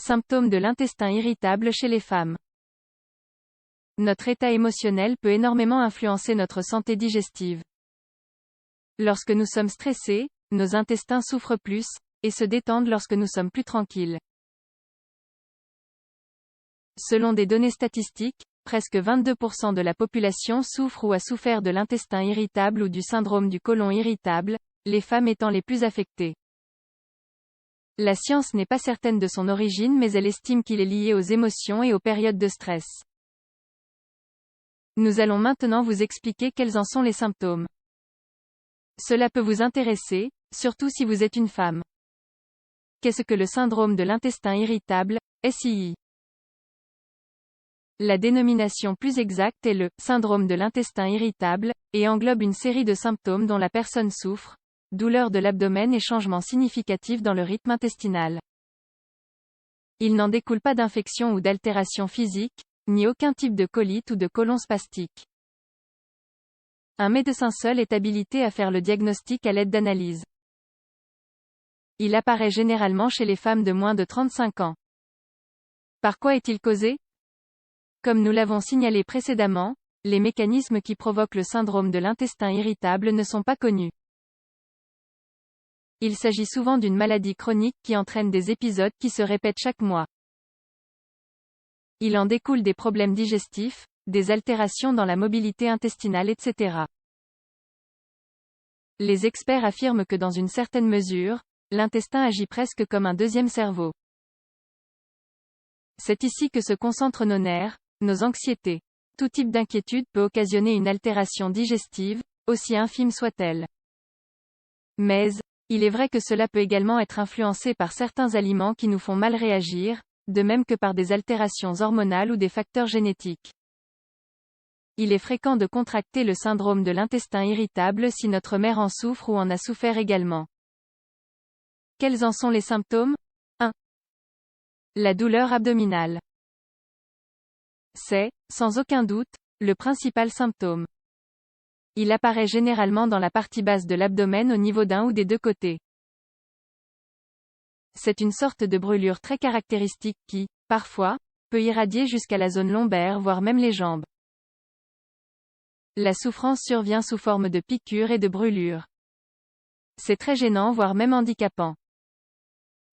Symptômes de l'intestin irritable chez les femmes. Notre état émotionnel peut énormément influencer notre santé digestive. Lorsque nous sommes stressés, nos intestins souffrent plus, et se détendent lorsque nous sommes plus tranquilles. Selon des données statistiques, presque 22% de la population souffre ou a souffert de l'intestin irritable ou du syndrome du côlon irritable, les femmes étant les plus affectées. La science n'est pas certaine de son origine, mais elle estime qu'il est lié aux émotions et aux périodes de stress. Nous allons maintenant vous expliquer quels en sont les symptômes. Cela peut vous intéresser, surtout si vous êtes une femme. Qu'est-ce que le syndrome de l'intestin irritable, SII? La dénomination plus exacte est le syndrome de l'intestin irritable, et englobe une série de symptômes dont la personne souffre: douleur de l'abdomen et changements significatifs dans le rythme intestinal. Il n'en découle pas d'infection ou d'altération physique, ni aucun type de colite ou de côlon spastique. Un médecin seul est habilité à faire le diagnostic à l'aide d'analyses. Il apparaît généralement chez les femmes de moins de 35 ans. Par quoi est-il causé? Comme nous l'avons signalé précédemment, les mécanismes qui provoquent le syndrome de l'intestin irritable ne sont pas connus. Il s'agit souvent d'une maladie chronique qui entraîne des épisodes qui se répètent chaque mois. Il en découle des problèmes digestifs, des altérations dans la mobilité intestinale, etc. Les experts affirment que dans une certaine mesure, l'intestin agit presque comme un deuxième cerveau. C'est ici que se concentrent nos nerfs, nos anxiétés. Tout type d'inquiétude peut occasionner une altération digestive, aussi infime soit-elle. Mais, il est vrai que cela peut également être influencé par certains aliments qui nous font mal réagir, de même que par des altérations hormonales ou des facteurs génétiques. Il est fréquent de contracter le syndrome de l'intestin irritable si notre mère en souffre ou en a souffert également. Quels en sont les symptômes? 1. La douleur abdominale. C'est, sans aucun doute, le principal symptôme. Il apparaît généralement dans la partie basse de l'abdomen au niveau d'un ou des deux côtés. C'est une sorte de brûlure très caractéristique qui, parfois, peut irradier jusqu'à la zone lombaire voire même les jambes. La souffrance survient sous forme de piqûres et de brûlures. C'est très gênant voire même handicapant.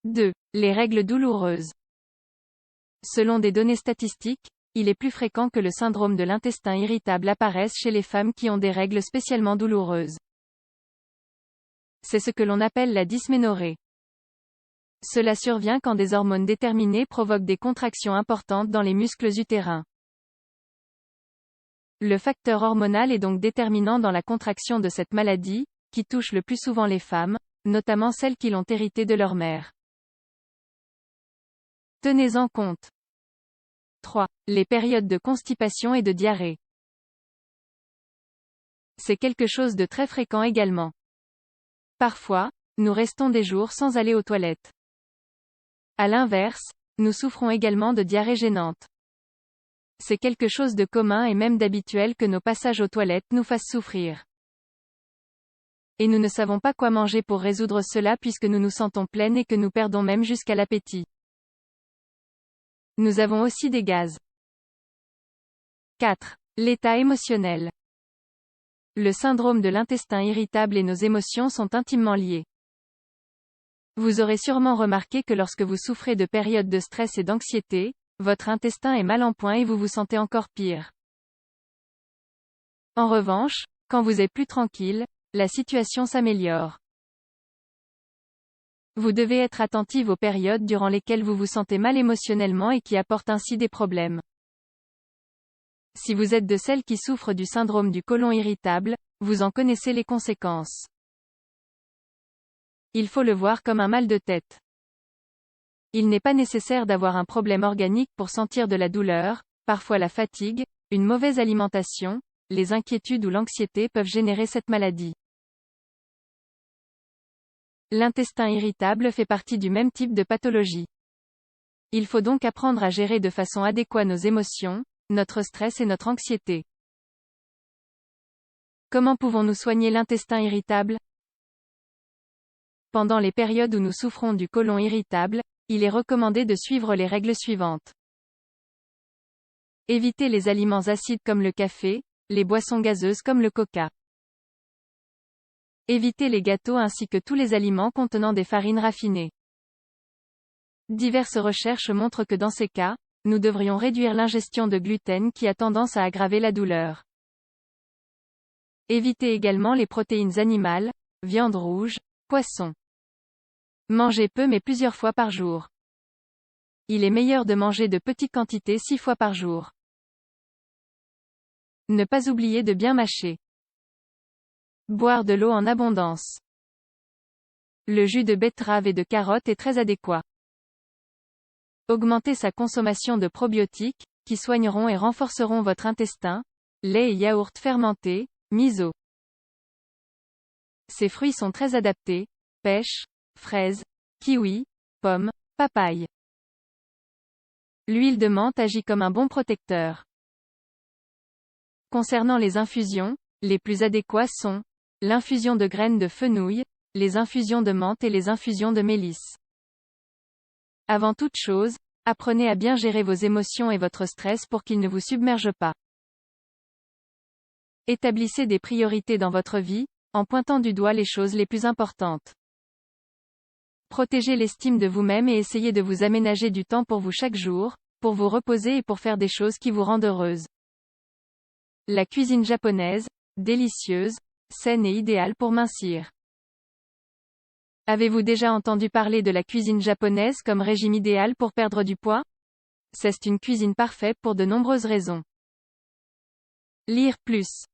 2. Les règles douloureuses. Selon des données statistiques, il est plus fréquent que le syndrome de l'intestin irritable apparaisse chez les femmes qui ont des règles spécialement douloureuses. C'est ce que l'on appelle la dysménorrhée. Cela survient quand des hormones déterminées provoquent des contractions importantes dans les muscles utérins. Le facteur hormonal est donc déterminant dans la contraction de cette maladie, qui touche le plus souvent les femmes, notamment celles qui l'ont hérité de leur mère. Tenez-en compte. 3. Les périodes de constipation et de diarrhée. C'est quelque chose de très fréquent également. Parfois, nous restons des jours sans aller aux toilettes. À l'inverse, nous souffrons également de diarrhée gênante. C'est quelque chose de commun et même d'habituel que nos passages aux toilettes nous fassent souffrir. Et nous ne savons pas quoi manger pour résoudre cela puisque nous nous sentons pleines et que nous perdons même jusqu'à l'appétit. Nous avons aussi des gaz. 4. L'état émotionnel. Le syndrome de l'intestin irritable et nos émotions sont intimement liés. Vous aurez sûrement remarqué que lorsque vous souffrez de périodes de stress et d'anxiété, votre intestin est mal en point et vous vous sentez encore pire. En revanche, quand vous êtes plus tranquille, la situation s'améliore. Vous devez être attentive aux périodes durant lesquelles vous vous sentez mal émotionnellement et qui apportent ainsi des problèmes. Si vous êtes de celles qui souffrent du syndrome du côlon irritable, vous en connaissez les conséquences. Il faut le voir comme un mal de tête. Il n'est pas nécessaire d'avoir un problème organique pour sentir de la douleur, parfois la fatigue, une mauvaise alimentation, les inquiétudes ou l'anxiété peuvent générer cette maladie. L'intestin irritable fait partie du même type de pathologie. Il faut donc apprendre à gérer de façon adéquate nos émotions, notre stress et notre anxiété. Comment pouvons-nous soigner l'intestin irritable? Pendant les périodes où nous souffrons du côlon irritable, il est recommandé de suivre les règles suivantes. Évitez les aliments acides comme le café, les boissons gazeuses comme le coca. Évitez les gâteaux ainsi que tous les aliments contenant des farines raffinées. Diverses recherches montrent que dans ces cas, nous devrions réduire l'ingestion de gluten qui a tendance à aggraver la douleur. Évitez également les protéines animales, viande rouge, poisson. Mangez peu mais plusieurs fois par jour. Il est meilleur de manger de petites quantités 6 fois par jour. Ne pas oublier de bien mâcher. Boire de l'eau en abondance. Le jus de betterave et de carotte est très adéquat. Augmentez sa consommation de probiotiques, qui soigneront et renforceront votre intestin, lait et yaourt fermenté, miso. Ces fruits sont très adaptés, pêche, fraises, kiwi, pommes, papaye. L'huile de menthe agit comme un bon protecteur. Concernant les infusions, les plus adéquats sont l'infusion de graines de fenouil, les infusions de menthe et les infusions de mélisse. Avant toute chose, apprenez à bien gérer vos émotions et votre stress pour qu'ils ne vous submergent pas. Établissez des priorités dans votre vie, en pointant du doigt les choses les plus importantes. Protégez l'estime de vous-même et essayez de vous aménager du temps pour vous chaque jour, pour vous reposer et pour faire des choses qui vous rendent heureuse. La cuisine japonaise, délicieuse, saine et idéale pour mincir. Avez-vous déjà entendu parler de la cuisine japonaise comme régime idéal pour perdre du poids? C'est une cuisine parfaite pour de nombreuses raisons. Lire plus.